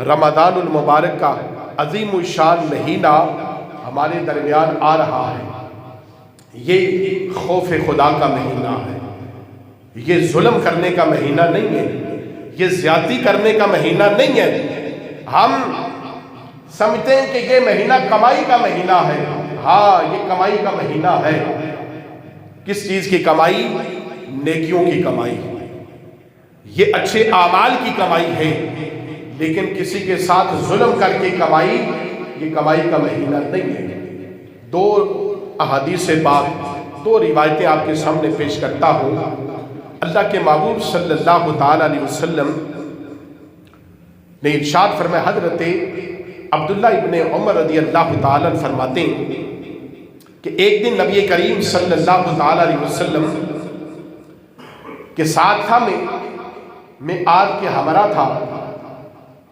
رمضان المبارک کا عظیم الشان مہینہ ہمارے درمیان آ رہا ہے۔ یہ خوف خدا کا مہینہ ہے، یہ ظلم کرنے کا مہینہ نہیں ہے، یہ زیادتی کرنے کا مہینہ نہیں ہے۔ ہم سمجھتے ہیں کہ یہ مہینہ کمائی کا مہینہ ہے۔ ہاں، یہ کمائی کا مہینہ ہے۔ کس چیز کی کمائی؟ نیکیوں کی کمائی، یہ اچھے اعمال کی کمائی ہے۔ لیکن کسی کے ساتھ ظلم کر کے کمائی، یہ کمائی کا مہینہ نہیں ہے۔ دو احادیث پاک، دو روایتیں آپ کے سامنے پیش کرتا ہوں۔ اللہ کے محبوب صلی اللہ تعالی علیہ وسلم نے ارشاد فرمایا، حضرت عبداللہ ابن عمر رضی اللہ تعالی عنہ فرماتے ہیں کہ ایک دن نبی کریم صلی اللہ تعالی علیہ وسلم کے ساتھ تھا، میں آپ کے ہمراہ تھا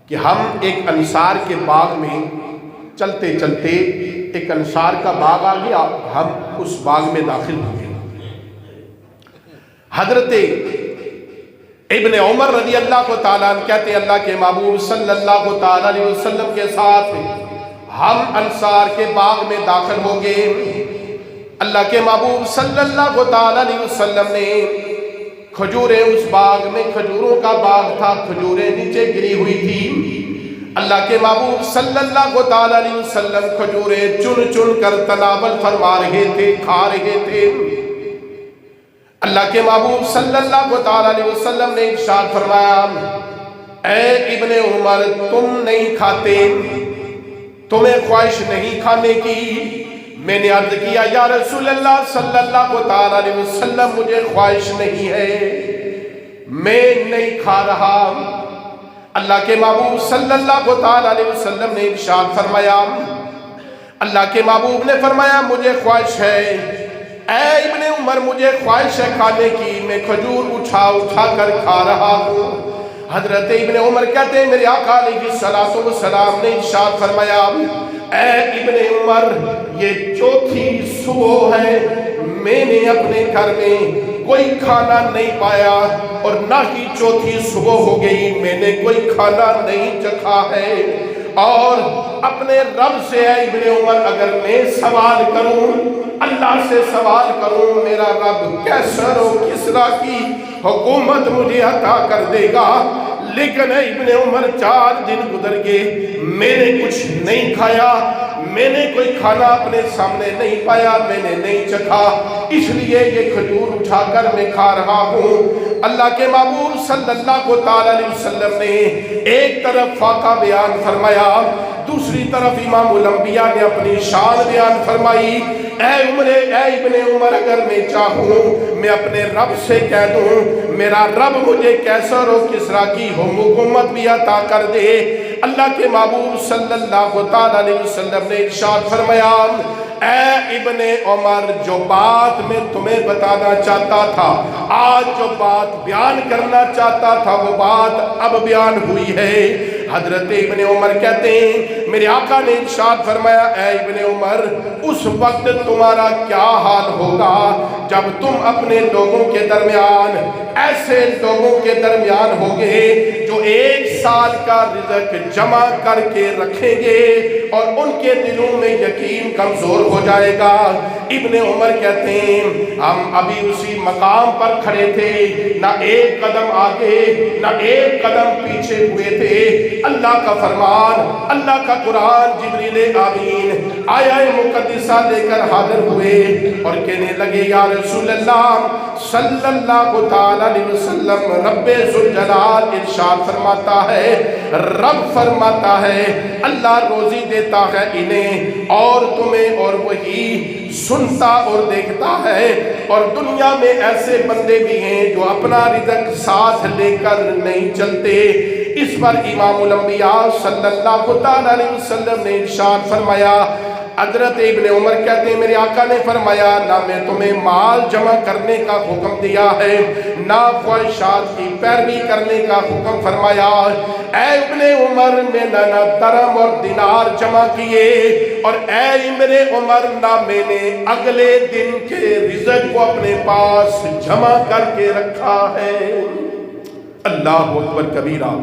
کہ ہم ایک انصار کے باغ میں چلتے چلتے، ایک انصار کا باغ آ گیا، ہم اس باغ میں داخل ہو گئے۔ حضرت ابن عمر رضی اللہ تعالیٰ عنہ کہتے ہیں اللہ کے محبوب صلی اللہ تعالیٰ علیہ وسلم کے ساتھ ہم انصار کے باغ میں داخل ہو گئے۔ اللہ کے محبوب صلی اللہ تعالیٰ علیہ وسلم نے کھجوریں، اس باغ میں کھجوروں کا باغ تھا، کھجوریں نیچے گری ہوئی تھی۔ اللہ کے محبوب صلی اللہ تعالیٰ علیہ وسلم کھجوریں چن چن کر تناول فرما رہے تھے، کھا رہے تھے۔ اللہ کے محبوب صلی اللہ تعالیٰ علیہ وسلم نے ارشاد فرمایا، اے ابن عمر، تم نہیں کھاتے، تمہیں خواہش نہیں کھانے کی؟ میں نے عرض کیا، یا رسول اللہ صلی اللہ تعالیٰ علیہ وسلم، مجھے خواہش نہیں ہے، میں نہیں کھا رہا۔ اللہ کے محبوب صلی اللہ تعالیٰ علیہ وسلم نے ارشاد فرمایا، اللہ کے محبوب نے فرمایا، مجھے خواہش ہے، اے ابن عمر، مجھے خواہش ہے کھانے کی، میں کھجور اٹھا اٹھا کر کھا رہا ہوں۔ حضرت ابن عمر کہتے ہیں میرے آقا علیہ الصلوۃ والسلام نے ارشاد فرمایا، اے ابن عمر، یہ چوتھی صبح ہے، میں نے اپنے گھر میں کوئی کھانا نہیں پایا، اور نہ ہی چوتھی صبح ہو گئی میں نے کوئی کھانا نہیں چکھا ہے۔ اور اپنے رب سے، اے ابن عمر، اگر میں سوال کروں، اللہ سے سوال کروں، میرا رب کیسر و کسریٰ کی حکومت مجھے عطا کر دے گا، لیکن اے ابن عمر 4 دن گزر گئے، میں نے کچھ نہیں کھایا، میں نے کوئی کھانا اپنے سامنے نہیں پایا، میں نے نہیں چکھا، اس لیے یہ کھجور اٹھا کر میں کھا رہا ہوں۔ اللہ کے محبوب صلی اللہ تعالیٰ علیہ وسلم نے ایک طرف فاقہ بیان فرمایا، دوسری طرف امام الانبیاء نے اپنی شان بیان فرمائی۔ اے ابن عمر، اگر میں چاہوں میں اپنے رب سے کہہ دوں، میرا رب مجھے کیسر و کسریٰ کی حکومت بھی عطا کر دے۔ اللہ کے محبوب صلی اللہ تعالیٰ علیہ وسلم نے ارشاد فرمایا، اے ابن عمر، جو بات میں تمہیں بتانا چاہتا تھا، آج جو بات بیان کرنا چاہتا تھا، وہ بات اب بیان ہوئی ہے۔ حضرت ابن عمر کہتے ہیں میرے آقا نے ارشاد فرمایا، اے ابن عمر، اس وقت تمہارا کیا حال ہوگا جب تم اپنے لوگوں کے درمیان، ایسے لوگوں کے درمیان ہوگے جو 1 سال کا رزق جمع کر کے رکھیں گے اور ان کے دلوں میں یقین کمزور ہو جائے گا۔ ابن عمر کہتے ہیں ہم ابھی اسی مقام پر کھڑے تھے، نہ ایک قدم آگے نہ ایک قدم پیچھے ہوئے تھے۔ اللہ کا فرمان، اللہ کا قرآن، جبریل امین آیا مقدسہ لے کر حاضر ہوئے اور کہنے لگے، یا رسول اللہ صلی اللہ تعالیٰ علیہ وسلم، رب ذوالجلال ارشاد فرماتا ہے، رب فرماتا ہے اللہ روزی دیتا ہے انہیں اور تمہیں، اور وہی سنتا اور دیکھتا ہے۔ اور دنیا میں ایسے بندے بھی ہیں جو اپنا رزق ساتھ لے کر نہیں چلتے۔ اس پر امام الانبیاء صلی اللہ تعالیٰ علیہ وسلم نے ارشاد فرمایا، حضرت ابن عمر کہتے ہیں میرے آقا نے فرمایا، نہ میں تمہیں مال جمع کرنے کا حکم دیا ہے، نہ خواہشات کی پیروی کرنے کا حکم فرمایا۔ اے ابن عمر، میں نہ درم اور دینار جمع کیے، اور اے ابن عمر، نہ میں نے اگلے دن کے رزق کو اپنے پاس جمع کر کے رکھا ہے۔ اللہ اکبر کبیرہ۔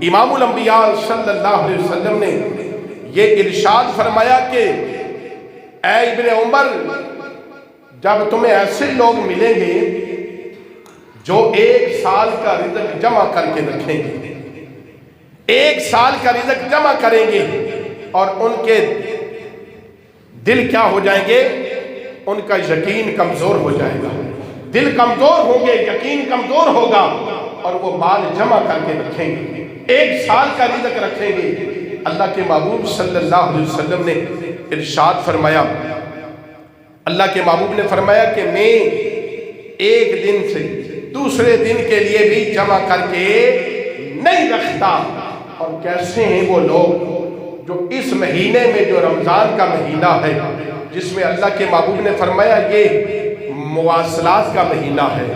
इमामुल अंबिया सल्लल्लाहु अलैहि वसल्लम ने ये इरशाद फरमाया कि ऐ इब्ने उमर, जब तुम्हें ऐसे लोग मिलेंगे जो 1 साल का रिज़्क जमा करके रखेंगे, 1 साल का रिज़्क जमा करेंगे और उनके दिल क्या हो जाएंगे, उनका यकीन कमजोर हो जाएगा, दिल कमजोर होंगे, यकीन कमजोर होगा और वो माल जमा करके रखेंगे, 1 साल का रिज़्क रखेंगे। अल्लाह के महबूब सल्लल्लाहु अलैहि वसल्लम ने इरशाद फरमाया, अल्लाह के महबूब ने फरमाया कि मैं एक दिन से दूसरे दिन के लिए भी जमा करके नहीं रखता। और कैसे हैं वो लोग जो इस महीने में, जो रमज़ान का महीना है, जिसमें अल्लाह के महबूब ने फरमाया ये मुवासलात का महीना है,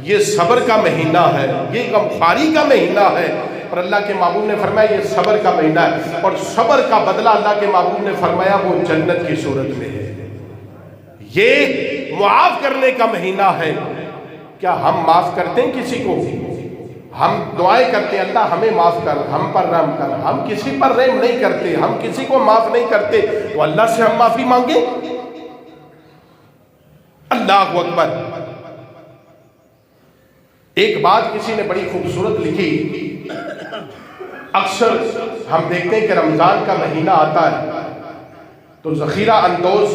ये सब्र का महीना है, ये गमखारी का महीना है, और अल्लाह के महबूब ने फरमाया ये सब्र का महीना है, और सब्र का बदला अल्लाह के महबूब ने फरमाया वो जन्नत की सूरत में है, ये मुआफ करने का महीना है। क्या हम माफ करते हैं किसी को? हम दुआएं करते हैं अल्लाह हमें माफ कर, हम पर रहम कर, हम किसी पर रहम नहीं करते, हम किसी को माफ नहीं करते, तो अल्लाह से हम माफी मांगे? अल्लाहु अकबर। एक बात किसी ने बड़ी खूबसूरत लिखी, अक्सर हम देखते हैं कि रमजान का महीना आता है तो जखीरा अंदोज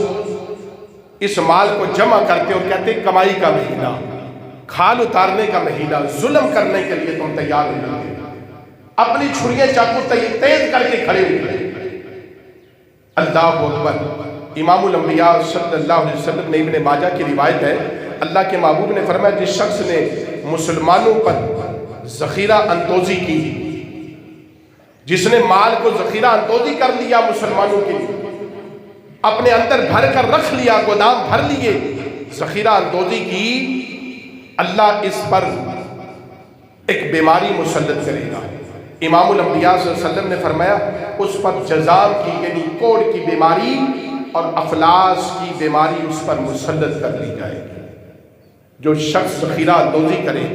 इस माल को जमा करते और कहते कमाई का महीना, खाल उतारने का महीना, जुल्म करने के लिए तुम तैयार हो जाओगे, अपनी छुरियां चाकू तेज करके खड़े हुए। अल्लाहु अकबर। इमामुल अंबिया सल्लल्लाहु अलैहि वसल्लम ने, इब्ने माजा की रिवायत है, अल्लाह के महबूब ने फरमाया जिस शख्स ने मुसलमानों पर जखीरा अंदोजी की, जिसने माल को जखीरा अंदोजी कर लिया, मुसलमानों के लिए अपने अंदर भर कर रख लिया, गोदाम भर लिए, जखीरा अंदोजी की, अल्लाह इस पर एक बीमारी मुसल्लत करेगा। इमामुल अंबिया सल्लल्लाहु अलैहि वसल्लम ने फरमाया उस पर जज़ाम की यानी कोढ़ की बीमारी और अफलास की बीमारी उस पर मुसल्लत कर दी जाएगी। जो शख्स जखीरा अंदोजी करे,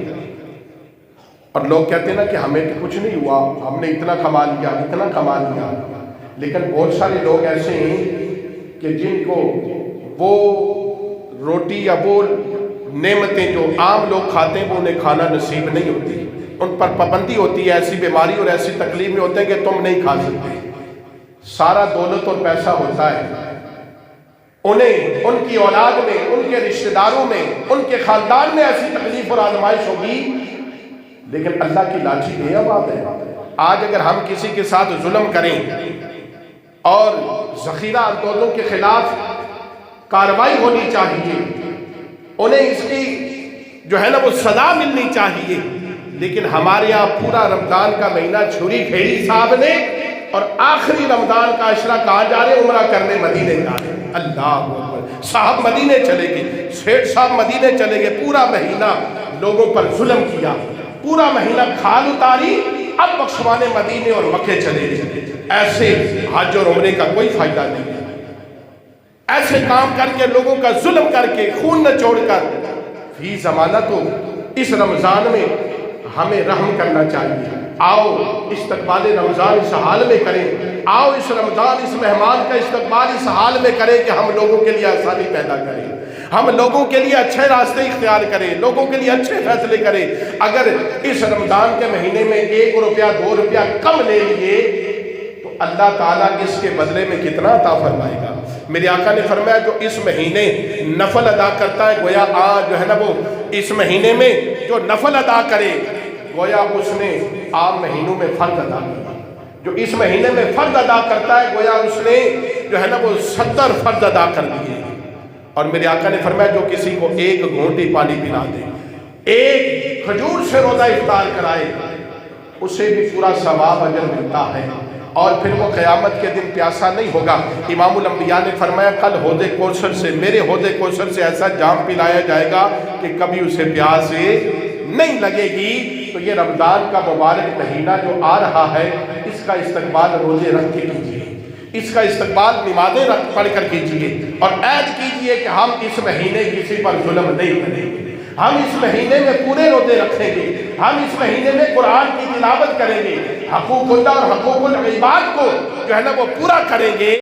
और लोग कहते हैं ना कि हमें तो कुछ नहीं हुआ, हमने इतना कमा लिया, इतना कमा लिया, लेकिन बहुत सारे लोग ऐसे हैं कि जिनको वो रोटी या वो नेमतें जो आम लोग खाते हैं वो उन्हें खाना नसीब नहीं होती, उन पर पाबंदी होती है, ऐसी बीमारी और ऐसी तकलीफ में होते हैं कि तुम नहीं खा सकते। सारा दौलत और पैसा होता है, उन्हें उनकी औलाद में, उनके रिश्तेदारों में, उनके खानदान में ऐसी तकलीफ और आजमाइश होगी, लेकिन अल्लाह की लाठी बेअबाद है। आज अगर हम किसी के साथ जुल्म करें और जखीरा अंदोजों के खिलाफ कार्रवाई होनी चाहिए, उन्हें इसकी जो है ना वो सजा मिलनी चाहिए, लेकिन हमारे यहाँ पूरा रमजान का महीना छुरी फेरी साहब ने, और आखिरी रमजान का अशरा कहाँ जा रहे, उमरा करने मदीने जा रहे। अल्लाह साहब मदीने चले गए, सेठ साहब मदीने चले गए, पूरा महीना लोगों पर जुल्म किया, पूरा महीना खाल उतारी, अब बख्शवाने मदीने और मक्के चले गए। ऐसे हज और उमरे का कोई फायदा नहीं है। ऐसे काम करके, लोगों का जुल्म करके, खून न छोड़कर, फी ज़माना तो इस रमजान में हमें रहम करना चाहिए। आओ इस्तकबाल रमजान इस हाल में करें, आओ इस रमजान इस मेहमान का इस्तकबाल इस हाल में करें कि हम लोगों के लिए आसानी पैदा करें, हम लोगों के लिए अच्छे रास्ते इख्तियार करें, लोगों के लिए अच्छे फैसले करें। अगर इस रमजान के महीने में 1 रुपया 2 रुपया कम ले लिए तो अल्लाह ताला इसके बदले में कितना अता फरमाएगा। मेरे आका ने फरमाया जो इस महीने नफल अदा करता है, गोया आज जो है ना वो इस महीने में जो नफल अदा करे, गोया उसने आम महीनों में फर्ज अदा किया। जो इस महीने में फर्ज अदा करता है, गोया उसने जो है ना वो 70 फर्ज अदा कर दिए। और मेरे आका ने फरमाया जो किसी को 1 घूंटी पानी पिला दे, 1 खजूर से रोजा इफ्तार कराए, उसे भी पूरा सवाब अजर मिलता है, और फिर वो क़यामत के दिन प्यासा नहीं होगा। इमामुल अंबिया ने फरमाया कल हौज़े कौसर से, मेरे हौज़े कौसर से ऐसा जाम पिलाया जाएगा कि कभी उसे प्यास नहीं लगेगी। तो ये रमज़ान का मुबारक महीना जो आ रहा है, इसका इस्तकबाल रोज़े रख के कीजिए, इसका इस्तकबाल नमाज़ें रख पढ़ कर कीजिए, और ऐद कीजिए कि हम इस महीने किसी पर जुल्म नहीं करेंगे, ہم اس مہینے میں پورے روزے رکھیں گے، ہم اس مہینے میں قرآن کی تلاوت کریں گے، حقوق اللہ اور حقوق العباد کو جو ہے نا وہ پورا کریں گے۔